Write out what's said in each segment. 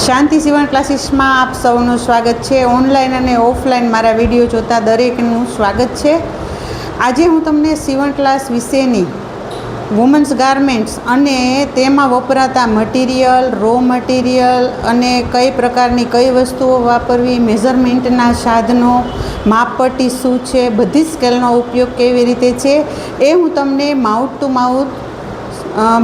શાંતિ સીવણ ક્લાસીસમાં આપ સૌનું સ્વાગત છે. ઓનલાઈન અને ઓફલાઈન મારા વિડીયો જોતા દરેકનું સ્વાગત છે. આજે હું તમને સીવણ ક્લાસ વિશેની વુમન્સ ગારમેન્ટ્સ અને તેમાં વપરાતા મટીરિયલ, રો મટીરિયલ અને કઈ પ્રકારની કઈ વસ્તુઓ વાપરવી, મેઝરમેન્ટના સાધનો, માપપટ્ટી શું છે, બધી સ્કેલનો ઉપયોગ કેવી રીતે છે એ હું તમને માઉથ ટુ માઉથ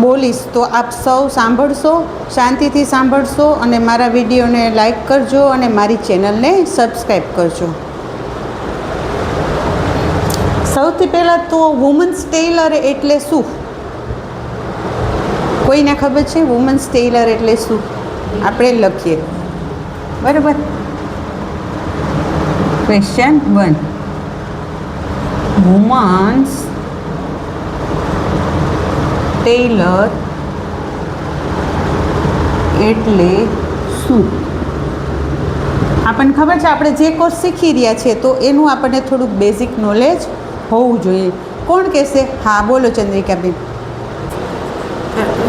બોલીશ. તો આપ સૌ સાંભળશો, શાંતિથી સાંભળશો અને મારા વિડીયોને લાઈક કરજો અને મારી ચેનલને સબસ્ક્રાઈબ કરજો. સૌથી પહેલાં તો વુમન્સ ટેલર એટલે શું? કોઈને ખબર છે વુમન્સ ટેલર એટલે શું? આપણે લખીએ, બરાબર. ક્વેશ્ચન 1, વુમન્સ ટેલર એટલે શું? આપણને ખબર છે, આપણે જે કોર્સ શીખી રહ્યા છીએ તો એનું આપણને થોડુંક બેઝિક નોલેજ હોવું જોઈએ. કોણ કહેશે? હા, બોલો ચંદ્રિકાબેન.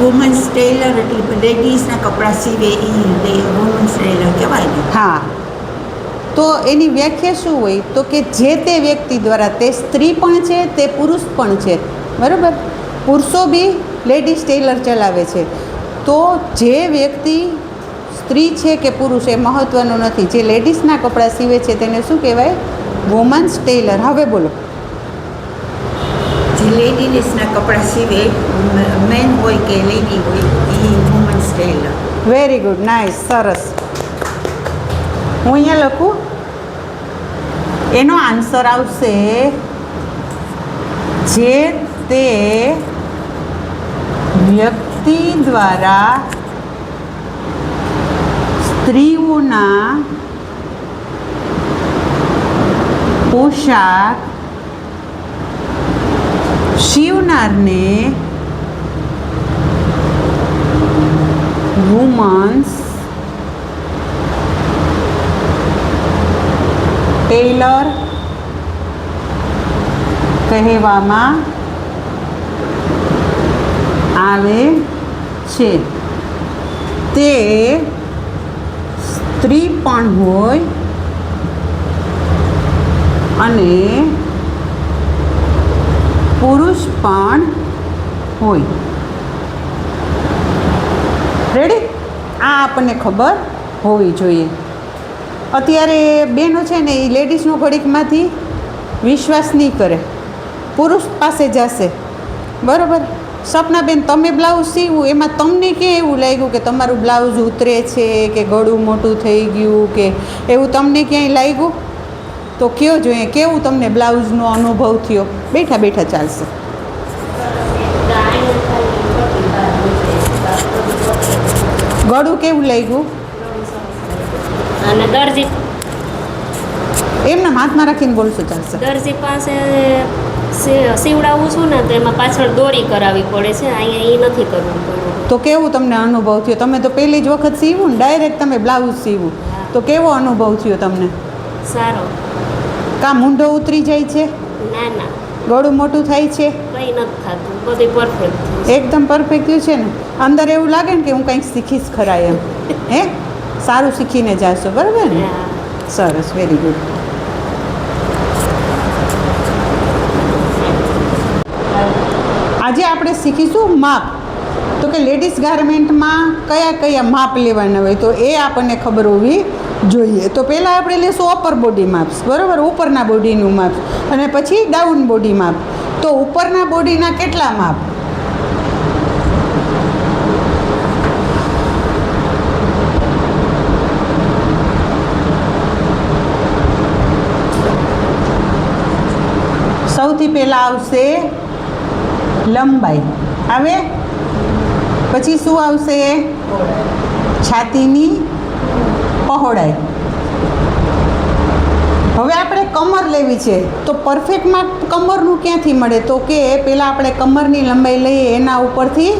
વુમન્સ ટેલર એટલે લેડીઝના કપડાં સીવે એ વુમન્સ ટેલર કહેવાય ને. હા, તો એની વ્યાખ્યા શું હોય? તો કે જે તે વ્યક્તિ દ્વારા, તે સ્ત્રી પણ છે, તે પુરુષ પણ છે, બરાબર. પુરુષો બી લેડીઝ ટેલર ચલાવે છે. તો જે વ્યક્તિ સ્ત્રી છે કે પુરુષ એ મહત્ત્વનું નથી, જે લેડીઝના કપડાં સીવે છે તેને શું કહેવાય? Women's tailor. હવે બોલો. જે લેડીઝના કપડાં સીવે, મેન હોય કે લેડી હોય, એ women's tailor. Very good, nice, સરસ. હું અહીંયા લખું, એનો આન્સર આવશે જે તે વ્યક્તિ દ્વારા સ્ત્રીઓના પોશાક સીવનારને વુમન્સ ટેલર કહેવામાં આવે છે. તે સ્ત્રી પણ હોય અને પુરુષ પણ હોય. રેડી? આ આપણને ખબર હોવી જોઈએ. અત્યારે બહેનો છે ને, એ લેડીઝનો ઘડીકમાંથી વિશ્વાસ નહીં કરે, પુરુષ પાસે જશે, બરાબર. સપનાબેન, તમે બ્લાઉઝ સીવું, એમાં તમને ક્યાં એવું લાગ્યું કે તમારું બ્લાઉઝ ઉતરે છે કે ગળું મોટું થઈ ગયું કે એવું તમને ક્યાંય લાગ્યું? તો કયો જોઈએ, કેવું તમને બ્લાઉઝનો અનુભવ થયો? બેઠા બેઠા ચાલશે. ગળું કેવું લાગ્યું? અને દરજી એમના હાથમાં રાખીને બોલશો ચાલશે. દરજી પાસે સીવડાવું છું ને, તો એમાં પાછળ દોરી કરાવવી પડે છે, અહીંયા એ નથી કરવું પડતું. તો કેવું તમને અનુભવ થયો? તમે તો પહેલી જ વખત સીવું ને, ડાયરેક્ટ તમે બ્લાઉઝ સીવું, તો કેવો અનુભવ થયો તમને? સારો. કાં મૂંઢો ઉતરી જાય છે? ના ના, ગળું મોટું થાય છે? કંઈ નથી થતું, બધું પરફેક્ટ. એકદમ પરફેક્ટ થયું છે ને? અંદર એવું લાગે ને કે હું કંઈક શીખીશ ખરા એમ. હે, સારું શીખીને જાશો, બરાબર ને? સરસ, વેરી ગુડ. આજે આપણે શીખીશું માપ. તો કે લેડીઝ ગારમેન્ટમાં કયા કયા માપ લેવાના હોય, તો એ આપણને ખબર હોવી જોઈએ. તો પહેલાં આપણે લેશું અપર બોડી માપ્સ, બરાબર, ઉપરના બોડીનું માપ, અને પછી ડાઉન બોડી માપ. તો ઉપરના બોડીના કેટલા માપ? સૌથી પહેલાં આવશે લંબાઈ, આવે. પછી શું આવશે? છાતીની પહોળાઈ. હવે આપણે કમર લેવી છે, તો પરફેક્ટ માપ કમરનું ક્યાંથી મળે? તો કે પહેલાં આપણે કમરની લંબાઈ લઈએ, એના ઉપરથી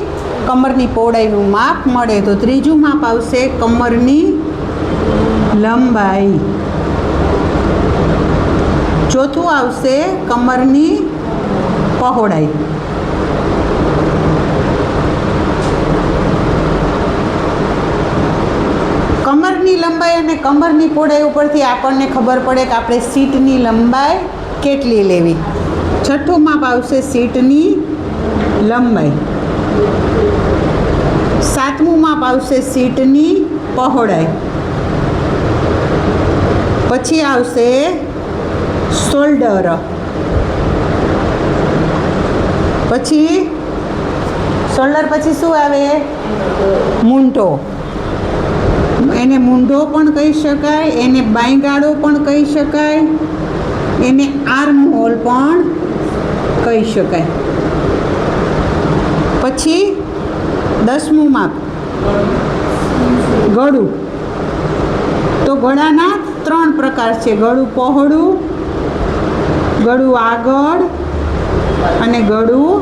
કમરની પહોળાઈનું માપ મળે. તો ત્રીજું માપ આવશે કમરની લંબાઈ. ચોથું આવશે કમરની પહોળાઈ. કમરની લંબાઈ અને કમરની પહોળાઈ ઉપરથી આપણને ખબર પડે કે આપણે સીટની લંબાઈ કેટલી લેવી. છઠ્ઠું માપ આવશે સીટની લંબાઈ. સાતમું માપ આવશે સીટની પહોળાઈ. પછી આવશે શોલ્ડર. પછી શોલ્ડર પછી શું આવે? મૂંઢો. એને મૂંઢો પણ કહી શકાય, એને બાંયગાળો પણ કહી શકાય, એને આર્મ હોલ પણ કહી શકાય. પછી 10મું માપ ગળું. તો ગળાના 3 પ્રકાર છે: ગળું પહોળું, ગળું આગળ અને ગળું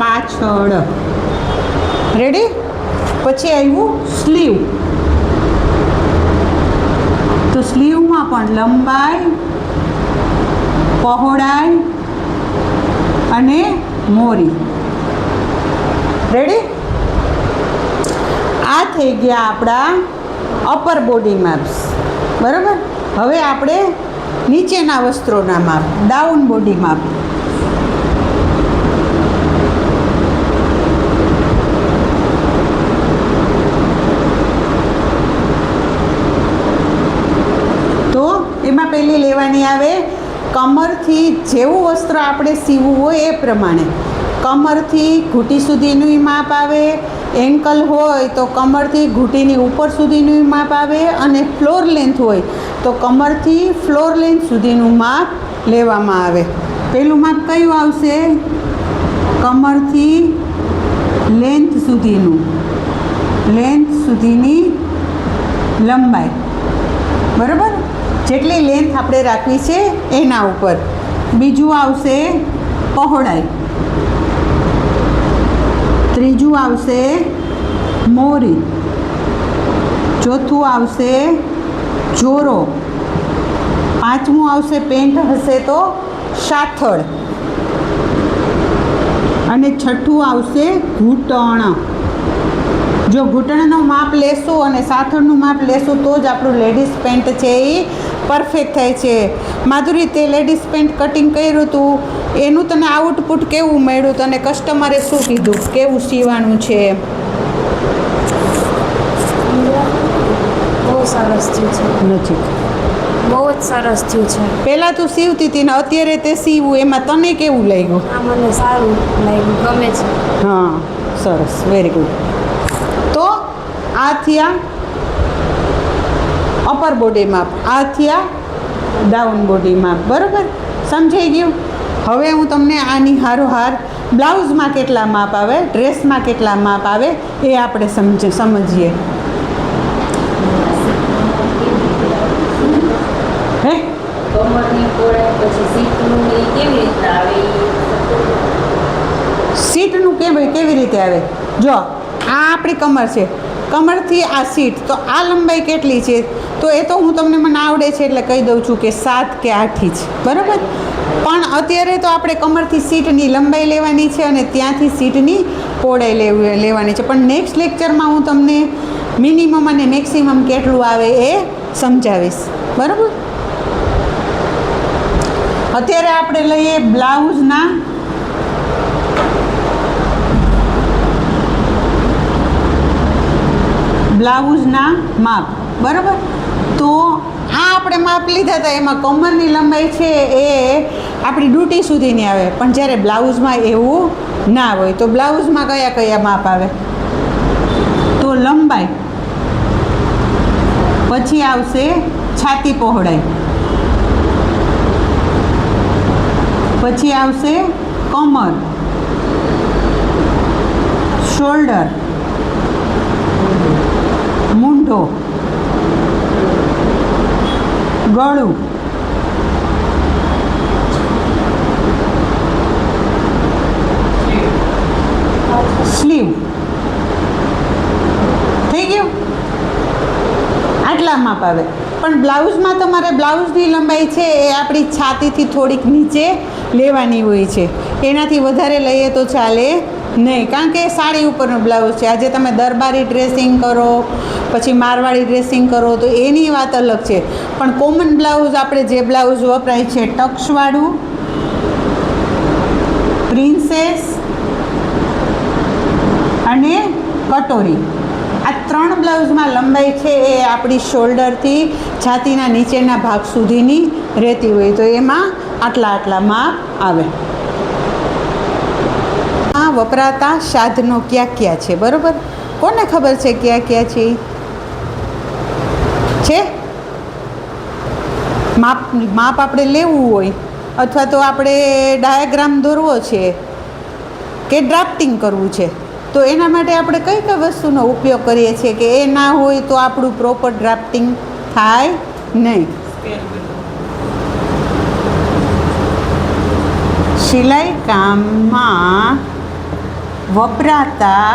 પાછળ. રેડી? પછી આવ્યું સ્લીવ. તો સ્લીવમાં પણ લંબાઈ, પહોળાઈ અને મોરી. રેડી? આ થઈ ગયા આપણા અપર બોડી માપ્સ. બરાબર? હવે આપણે નીચેના વસ્ત્રોના માપ, ડાઉન બોડી માપ. તો એમાં પહેલી લેવાની આવે કમરથી. જેવું વસ્ત્ર આપણે સીવવું હોય એ પ્રમાણે કમરથી ઘૂંટી સુધીનું માપ આવે. એન્કલ હોય તો કમરથી ઘૂંટીની ઉપર સુધીનું માપ આવે. અને ફ્લોર લેન્થ હોય તો કમરથી ફ્લોર લેન્થ સુધીનું માપ લેવામાં આવે. પહેલું માપ કયું આવશે? કમરથી લેન્થ સુધીનું, લેન્થ સુધીની લંબાઈ. બરાબર? જેટલી લેન્થ આપણે રાખવી છે એના ઉપર. બીજું આવશે પહોળાઈ. ત્રીજું આવશે મોરી. ચોથું આવશે જોરો. પાંચમું આવશે પેન્ટ હશે તો સાથળ. અને છઠ્ઠું આવશે ઘૂંટણ. જો ઘૂંટણનું માપ લેશું અને સાથળનું માપ લેશું તો જ આપણું લેડીઝ પેન્ટ છે એ પરફેક્ટ થાય છે. માધુરી, તે લેડીઝ પેન્ટ કટિંગ કર્યું હતું એનું તને આઉટપુટ કેવું મળ્યું? તને કસ્ટમરે શું કીધું? કેવું સીવાનું છે? બહુ સરસ થયું છે. નજીક બહુ જ સરસ થયું છે. પહેલાં તું સીવતી હતી ને અત્યારે તે સીવું, એમાં તને કેવું લાગ્યું? આ મને સારું લાગ્યું, ગમે છે. હા, સરસ, વેરી ગુડ. તો આ થયા અપર બોડી માપ, આ થયા ડાઉન બોડી માપ. બરાબર? સમજાઈ ગયું? હવે હું તમને આની હારોહાર બ્લાઉઝમાં કેટલા માપ આવે, ડ્રેસમાં કેટલા માપ આવે એ આપણે સમજીએ. હે? કમરની પહોળાઈ પછી સીટનું એ કેવી રીતે આવે? સીટનું કેવી રીતે આવે? જો આ આપણી કમર છે, કમરથી આ સીટ, તો આ લંબાઈ કેટલી છે? તો એ તો હું તમને મને આવડે છે એટલે કહી દઉં છું કે 7 કે 8 ઇંચ. બરાબર? પણ અત્યારે તો આપણે કમરથી સીટની લંબાઈ લેવાની છે અને ત્યાંથી સીટની પહોળાઈ લેવાની છે. પણ નેક્સ્ટ લેક્ચરમાં હું તમને મિનિમમ અને મેક્સિમમ કેટલું આવે એ સમજાવીશ. બરાબર? અત્યારે આપણે લઈએ બ્લાઉઝના માપ. બરાબર? તો આ આપણે માપ લીધા હતા એમાં કમરની લંબાઈ છે એ આપણી ડૂટી સુધીની આવે. પણ જ્યારે બ્લાઉઝમાં એવું ના હોય તો બ્લાઉઝમાં કયા કયા માપ આવે? તો લંબાઈ, પછી આવશે છાતી પહોળાઈ, પછી આવશે કમર, શોલ્ડર, મૂંઢો, ગળું, સ્લીવ. થઈ ગયું? આટલા માપ આવે. પણ બ્લાઉઝમાં તમારે બ્લાઉઝની લંબાઈ છે એ આપણી છાતીથી થોડીક નીચે લેવાની હોય છે. એનાથી વધારે લઈએ તો ચાલે નહીં, કારણ કે એ સાડી ઉપરનો બ્લાઉઝ છે. આજે તમે દરબારી ડ્રેસિંગ કરો, પછી મારવાડી ડ્રેસિંગ કરો તો એની વાત અલગ છે. પણ કોમન બ્લાઉઝ આપણે જે બ્લાઉઝ વપરાય છે ટક્સવાળું, પ્રિન્સેસ અને કટોરી, આ 3 બ્લાઉઝમાં લંબાઈ છે એ આપણી શોલ્ડરથી છાતીના નીચેના ભાગ સુધીની રહેતી હોય, તો એમાં આટલા માપ આવે. આ વપરાતા સાધનો ક્યાં છે, બરાબર? કોને ખબર છે ક્યાં છે? માપ આપણે લેવું હોય અથવા તો આપણે ડાયાગ્રામ દોરવો છે કે ડ્રાફ્ટિંગ કરવું છે, તો એના માટે આપણે કઈ વસ્તુનો ઉપયોગ કરીએ છીએ કે એ ના હોય તો આપણું પ્રોપર ડ્રાફ્ટિંગ થાય નહીં? સિલાઈ કામમાં વપરાતા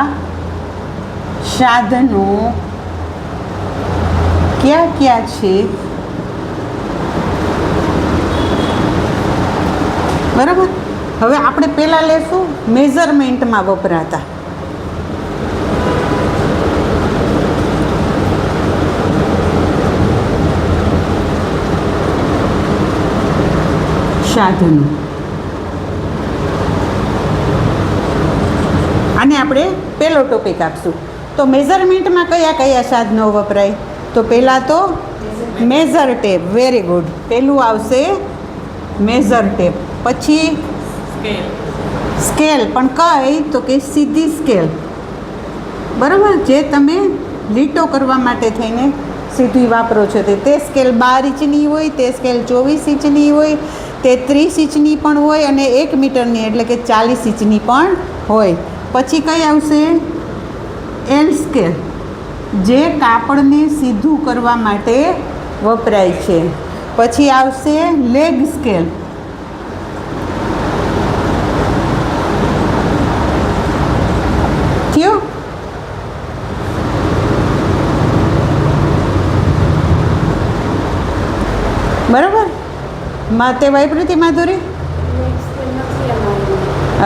સાધનો ક્યાં છે, બરાબર? હવે આપણે પહેલાં લેશું મેઝરમેન્ટમાં વપરાતા. સાધનો, આને આપણે પહેલો ટોપિક આપશું. તો મેઝરમેન્ટમાં કયા સાધનો વપરાય? તો પહેલાં તો મેઝર ટેપ. Very good. પહેલું આવશે મેઝર ટેપ, પછી સ્કેલ. પણ કઈ? તો કે સીધી સ્કેલ, બરાબર? જે તમે લીટો કરવા માટે થઈને સીધી વાપરો છો તે સ્કેલ 12 ઇંચની હોય, તે સ્કેલ 24 ઇંચની હોય, તે 30 ઇંચની પણ હોય અને 1 મીટરની એટલે કે 40 ઇંચની પણ હોય. પછી કઈ આવશે? એલ સ્કેલ, જે કાપડને સીધું કરવા માટે વપરાય છે. પછી આવશે લેગ સ્કેલ. થયું? બરાબર? તે વાપરી હતી માધુરી?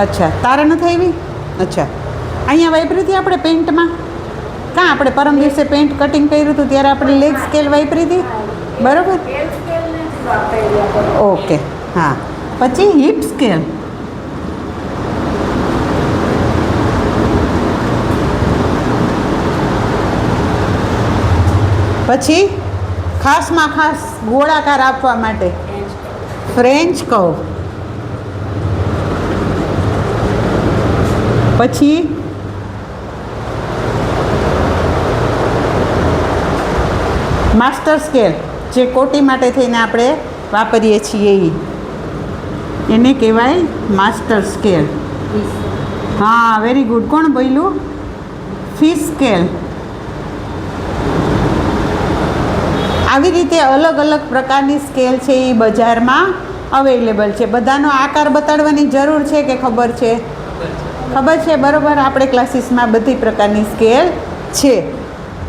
અચ્છા, તારે નથી આવી? અચ્છા, અહીંયા વાપરી હતી આપણે પેન્ટમાં. કાં આપણે પરમ દિવસે પેન્ટ કટિંગ કર્યું હતું ત્યારે આપણે લેગ સ્કેલ વાપરી હતી, બરાબર? ઓકે, હા. પછી હિપ સ્કેલ. પછી ખાસમાં ખાસ ગોળાકાર આપવા માટે ફ્રેન્ચ કર્વ. પછી માસ્ટર સ્કેલ, જે કોટી માટે થઈને આપણે વાપરીએ છીએ એને કહેવાય માસ્ટર સ્કેલ. હા, વેરી ગુડ. કોણ બોલ્યું? Fish scale. આવી રીતે અલગ અલગ પ્રકારની સ્કેલ છે એ બજારમાં અવેલેબલ છે. બધાનો આકાર બતાડવાની જરૂર છે કે ખબર છે? ખબર છે, બરાબર? આપણે ક્લાસીસમાં બધી પ્રકારની સ્કેલ છે.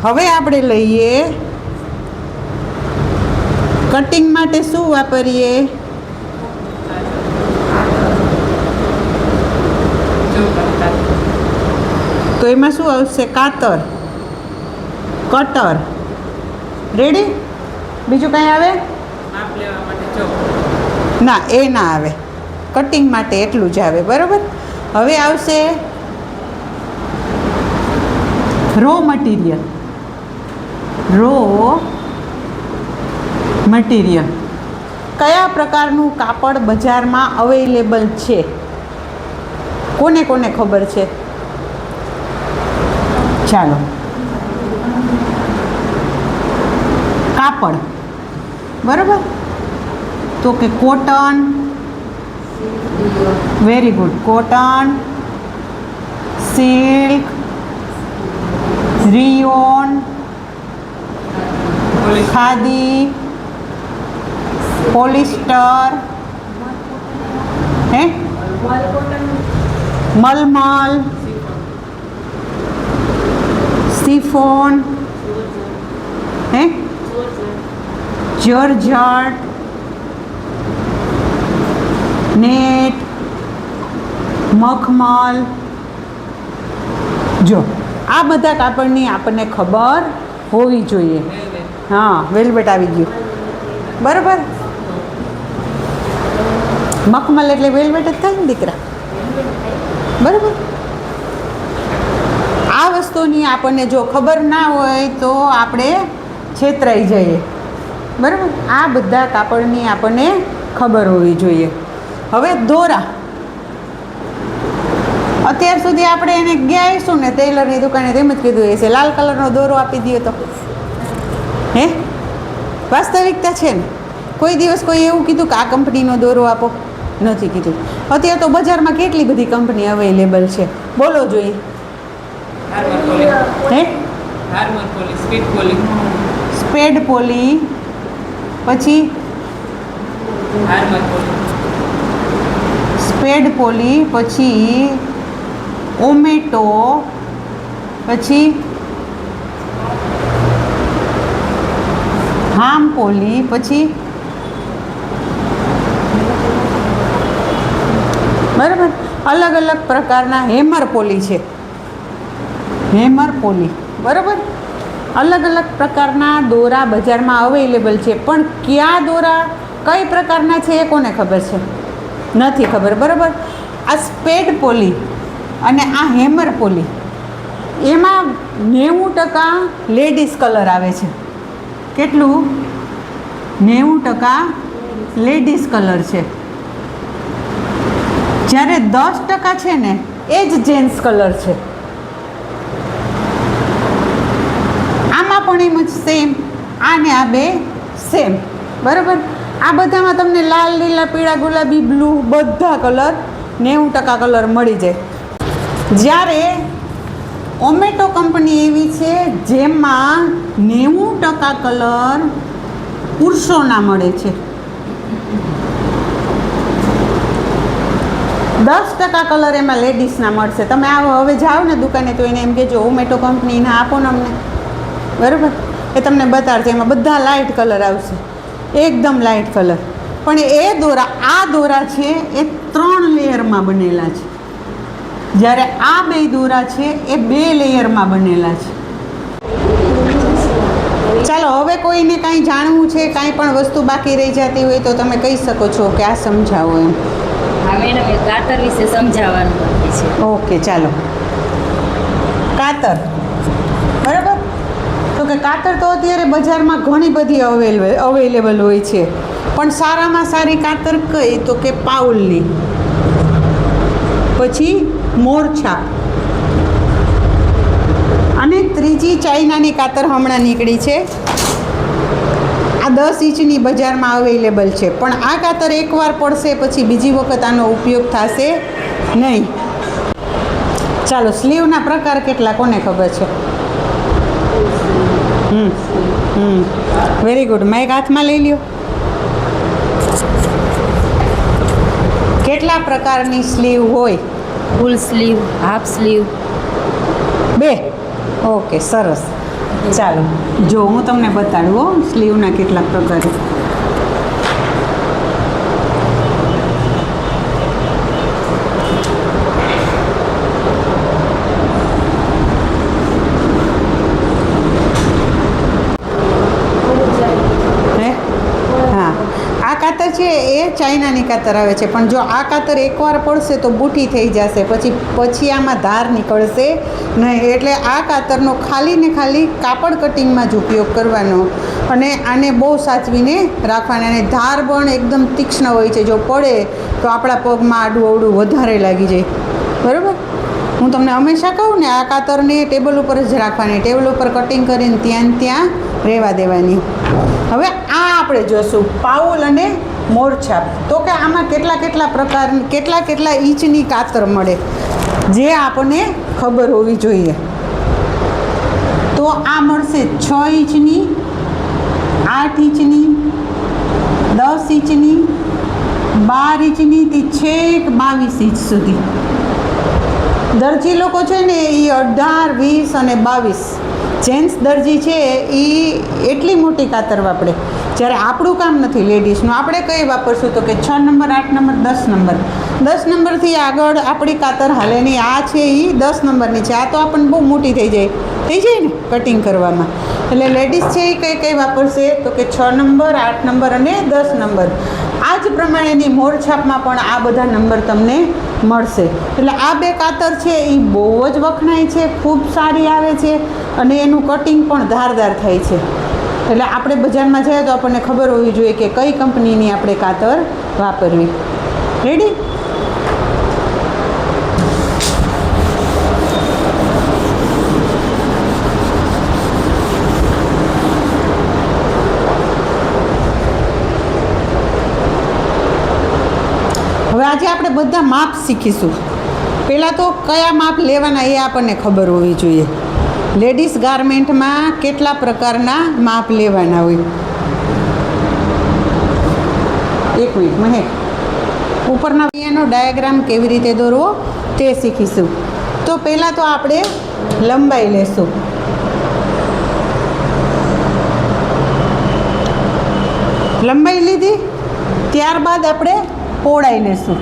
હવે આપણે લઈએ કટિંગ માટે શું વાપરીએ? તો એમાં શું આવશે? કાતર, કટર. રેડી? બીજું કાંઈ આવે? ના, એ ના આવે. કટિંગ માટે એટલું જ આવે, બરાબર? હવે આવશે રો મટીરિયલ. કયા પ્રકારનું કાપડ બજારમાં અવેલેબલ છે? કોને કોને ખબર છે? ચાલો. કાપડ, બરાબર? તો કે cotton. Very good. Cotton, silk, rayon, khadi, polyester, હે, મલમલ, સિફોન, હે, જર્જટ, નેટ, મખમલ, જો આ બધા કાપડની આપણને ખબર હોવી જોઈએ. હા, વેલ્વેટ આવી ગયું. બરાબર. મખમલ એટલે વેલ્વેટ જ થાય ને દીકરા. બરાબર. આ વસ્તુની આપણને જો ખબર ના હોય તો આપણે છેતરાઈ જઈએ. બરાબર. આ બધા કાપડની આપણને ખબર હોવી જોઈએ. હવે દોરા. અત્યાર સુધી આપણે એને ગયા આવીશું ને ટેલરની દુકાને તેમ જ કીધું હશે લાલ કલરનો દોરો આપી દો તો. હે, વાસ્તવિકતા છે ને. કોઈ દિવસ કોઈ એવું કીધું કે આ કંપનીનો દોરો આપો? નથી કીધું. અત્યારે તો બજારમાં કેટલી બધી કંપની અવેલેબલ છે, બોલો જોઈએ. હે, સ્પેડ પોલી, પછી સ્પેડ પોલી, પછી ઓમેટો, પછી હામ પોલી, પછી બરાબર અલગ અલગ પ્રકારના હેમર પોલી છે. હેમર પોલી બરાબર. અલગ અલગ પ્રકારના દોરા બજારમાં અવેલેબલ છે, પણ કયા દોરા કઈ પ્રકારના છે એ કોને ખબર છે? નથી ખબર. બરાબર. આ સ્પેડ પોલી અને આ હેમર પોલી એમાં 90% લેડીઝ કલર આવે છે. કેટલું? 90% લેડીઝ કલર છે. જ્યારે 10% છે ને એ જ જેન્ટ્સ કલર છે. આમાં પણ એમ જ સેમ. આ ને આ બે સેમ. બરાબર. આ બધામાં તમને લાલ, લીલા, પીળા, ગુલાબી, બ્લુ બધા કલર 90% કલર મળી જાય. જ્યારે ઓમેટો કંપની એવી છે જેમાં 90% કલર પુરુષોના મળે છે. 10% કલર એમાં લેડીઝના મળશે. તમે આવો હવે જાઓ ને દુકાને તો એને એમ કહેજો ઓમેટો કંપનીના આપો ને અમને. બરાબર. એ તમને બતાડશે. એમાં બધા લાઇટ કલર આવશે, એકદમ લાઇટ કલર. પણ એ દોરા, આ દોરા છે એ 3 લેયરમાં બનેલા છે, જ્યારે આ 2 દોરા છે એ 2 લેયરમાં બનેલા છે. ચાલો હવે કોઈને કાંઈ જાણવું છે, કાંઈ પણ વસ્તુ બાકી રહી જતી હોય તો તમે કહી શકો છો કે આ સમજાવો એમ. હા મેડમ, એ કાતર વિશે સમજાવવાનું બાકી છે. ઓકે, ચાલો. કાતર. બરાબર. તો કે કાતર તો અત્યારે બજારમાં ઘણી બધી અવેલેબલ હોય છે, પણ સારામાં સારી કાતર કઈ તો કે પાઉલની, પછી મોરછાપ, અને ત્રીજી ચાઇનાની કાતર હમણાં નીકળી છે. આ 10 ઇંચની બજારમાં અવેલેબલ છે, પણ આ કાતર એકવાર પડશે પછી બીજી વખત આનો ઉપયોગ થશે નહીં. ચાલો, સ્લીવના પ્રકાર કેટલા કોને ખબર છે? Very good. માઇક હાથમાં લઈ લ્યો. કેટલા પ્રકારની સ્લીવ હોય? Full sleeve, half sleeve. 2. Okay, સરસ. ચાલો, જો હું તમને બતાડું હો સ્લીવના કેટલા પ્રકાર. કાતર છે એ ચાઇનાની કાતર આવે છે, પણ જો આ કાતર એકવાર પડશે તો બૂઠી થઈ જશે, પછી આમાં ધાર નીકળશે નહીં. એટલે આ કાતરનો ખાલી ને ખાલી કાપડ કટિંગમાં જ ઉપયોગ કરવાનો, અને આને બહુ સાચવીને રાખવાના. અને ધાર પણ એકદમ તીક્ષ્ણ હોય છે, જો પડે તો આપણા પગમાં આડું અવડું વધારે લાગી જાય. બરાબર. હું તમને હંમેશા કહું ને, આ કાતરને ટેબલ ઉપર જ રાખવાની, ટેબલ ઉપર કટિંગ કરીને ત્યાં રહેવા દેવાની. હવે આ આપણે જોશું પાઉલ અને મોરછાપ. તો કે આમાં કેટલા પ્રકાર, કેટલા ઇંચની કાતર મળે, જે આપણને ખબર હોવી જોઈએ. તો આ મળશે 6 ઇંચની, 8 ઇંચની, 10 ઇંચની, 12 ઇંચની થી છેક 22 ઇંચ સુધી. દરજી લોકો છે ને એ 18, 20 અને 22. જેન્ટ્સ દરજી છે એ એટલી મોટી કાતર વાપરે. જ્યારે આપણું કામ નથી લેડીઝનું, આપણે કઈ વાપરશું તો કે 6 નંબર, 8 નંબર, 10 નંબર. 10 નંબરથી આગળ આપણી કાતર હાલે નહીં. આ છે એ 10 નંબરની છે. આ તો આપણને બહુ મોટી થઈ જાય ને કટિંગ કરવામાં. એટલે લેડીઝ છે એ કઈ વાપરશે તો કે 6 નંબર, 8 નંબર અને 10 નંબર. આ જ પ્રમાણેની મોરછાપમાં પણ આ બધા નંબર તમને મળશે. એટલે આ બે કાતર છે એ બહુ જ વખણાય છે, ખૂબ સારી આવે છે અને એનું કટિંગ પણ ધારદાર થાય છે. એટલે આપણે બજારમાં જઈએ તો આપણને ખબર હોવી જોઈએ કે કઈ કંપનીની આપણે કાતર વાપરવી. રેડી? હવે આજે આપણે બધા માપ શીખીશું. પહેલાં તો કયા માપ લેવાના એ આપણને ખબર હોવી જોઈએ. લેડીઝ ગારમેન્ટમાં કેટલા પ્રકારના માપ લેવાના હોય. એક મિનિટ મહેક, ઉપરના એનો ડાયાગ્રામ કેવી રીતે દોરવો તે શીખીશું. તો પહેલાં તો આપણે લંબાઈ લેશું. લંબાઈ લીધી, ત્યારબાદ આપણે પહોળાઈ લેશું.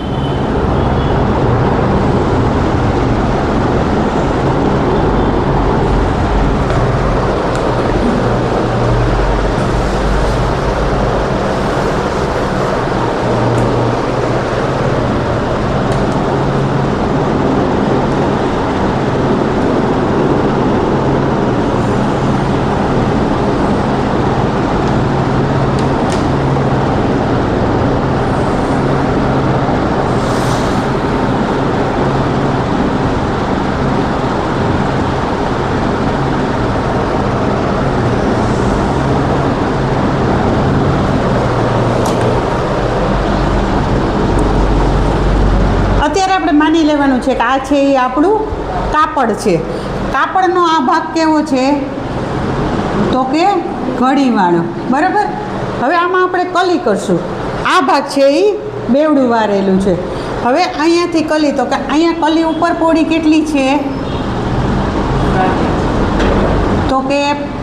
માની લેવાનું છે કે આ છે એ આપણું કાપડ છે. કાપડનો આ ભાગ કેવો છે તો કે ઘડીવાળો. બરાબર? હવે આમાં આપણે કલી કરશું. આ ભાગ છે એ બેવડું વારેલું છે. હવે અહીંયાથી કલી, તો કે અહીંયા કલી ઉપર પોળી કેટલી છે તો કે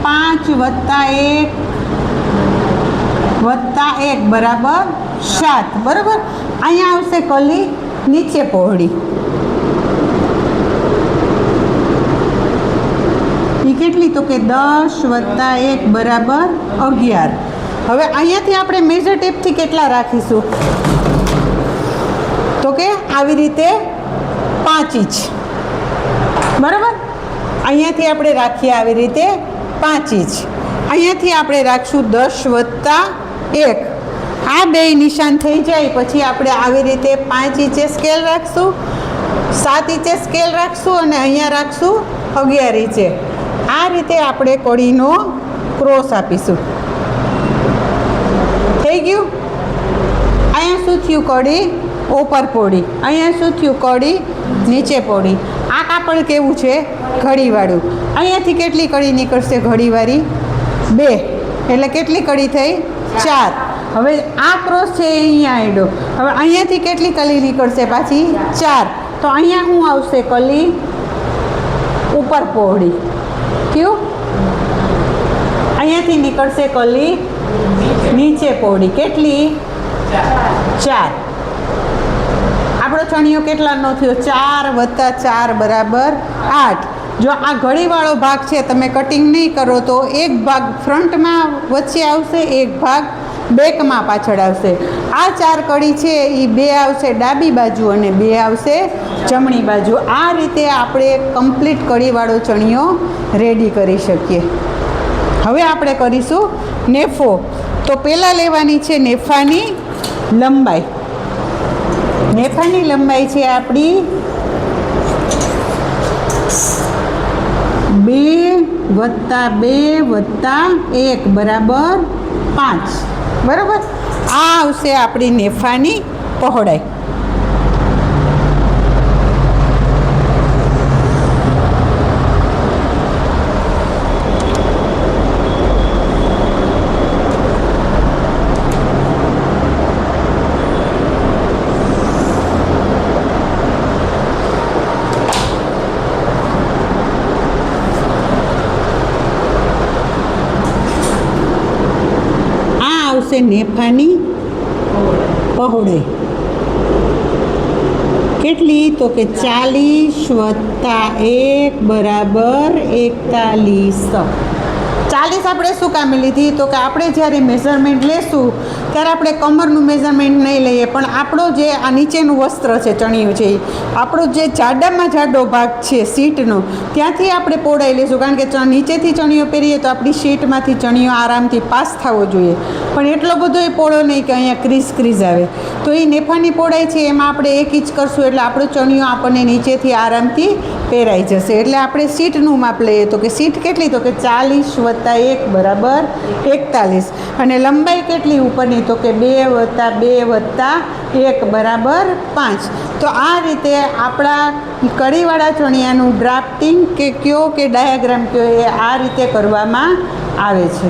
5 + 1 બરાબર 7. બરાબર? અહીંયા આવશે કલી નીચે પહોળી. એ કેટલી તો કે 10 + 1 બરાબર 11. હવે અહીંયાથી આપણે મેજર ટેપથી કેટલા રાખીશું તો કે આવી રીતે 5 ઇંચ. બરાબર? અહીંયાથી આપણે રાખીએ આવી રીતે 5 ઇંચ. અહીંયાથી આપણે રાખશું 10 + 1. આ બે નિશાન થઈ જાય પછી આપણે આવી રીતે 5 ઇંચે સ્કેલ રાખશું, 7 ઇંચે સ્કેલ રાખશું અને અહીંયા રાખશું 11 ઇંચે. આ રીતે આપણે કડીનો ક્રોસ આપીશું. થઈ ગયું? અહીંયા શું થયું? કડી ઉપર પોળી. અહીંયા શું થયું? કડી નીચે પોળી. આ કાપડ કેવું છે? ઘડીવાળું. અહીંયાથી કેટલી કડી નીકળશે ઘડીવાળી? 2. એટલે કેટલી કડી થઈ? 4. હવે આ ક્રોસ છે એ અહીંયા આડ્યો. હવે અહીંયાથી કેટલી કલી નીકળશે પાછી? 4. તો અહીંયા શું આવશે? કલી ઉપર પહોળી. કયું? અહીંયાથી નીકળશે કલી નીચે પહોળી. કેટલી? 4. આપણો ચણિયો કેટલાનો થયો? 4 + 4 બરાબર 8. જો આ ઘડીવાળો ભાગ છે તમે કટિંગ નહીં કરો તો એક ભાગ ફ્રન્ટમાં વચ્ચે આવશે, એક ભાગ બેકમાં પાછળ આવશે. આ 4 કડી છે એ 2 આવશે ડાબી બાજુ અને 2 આવશે જમણી બાજુ. આ રીતે આપણે કમ્પ્લીટ કડીવાળો ચણિયો રેડી કરી શકીએ. હવે આપણે કરીશું નેફો. તો પહેલાં લેવાની છે નેફાની લંબાઈ. નેફાની લંબાઈ છે આપણી 2 + 2 + 1 બરાબર 5. બરાબર? આ આવશે આપણી નેફાની પહોળાઈ. આવશે નેફાની પહોળાઈ. કેટલી? તો કે 40 + 1 = 41. 40 આપણે શું કામે લીધી? તો કે આપણે જ્યારે મેઝરમેન્ટ લેશું ત્યારે આપણે કમરનું મેઝરમેન્ટ નહીં લઈએ, પણ આપણો જે આ નીચેનું વસ્ત્ર છે, ચણિયું છે, આપણો જે જાડામાં જાડો ભાગ છે સીટનો, ત્યાંથી આપણે પહોળાઈ લઈશું. કારણ કે નીચેથી ચણિયો પહેરીએ તો આપણી સીટમાંથી ચણિયો આરામથી પાસ થવો જોઈએ, પણ એટલો બધો એ પહોળો નહીં કે અહીંયા ક્રીઝ આવે. તો એ નેફાની પહોળાઈ છે એમાં આપણે 1 ઇંચ કરશું એટલે આપણો ચણિયો આપણને નીચેથી આરામથી પહેરાઈ જશે. એટલે આપણે સીટનું માપ લઈએ તો કે સીટ કેટલી? તો કે 40 + 1 = 41. અને લંબાઈ કેટલી ઉપરની? તો કે 2 + 2 + 1 = 5. તો આ રીતે આપણા કડીવાળા ચણિયાનું ડ્રાફ્ટિંગ કે કયો કે ડાયાગ્રામ કયો એ આ રીતે કરવામાં આવે છે.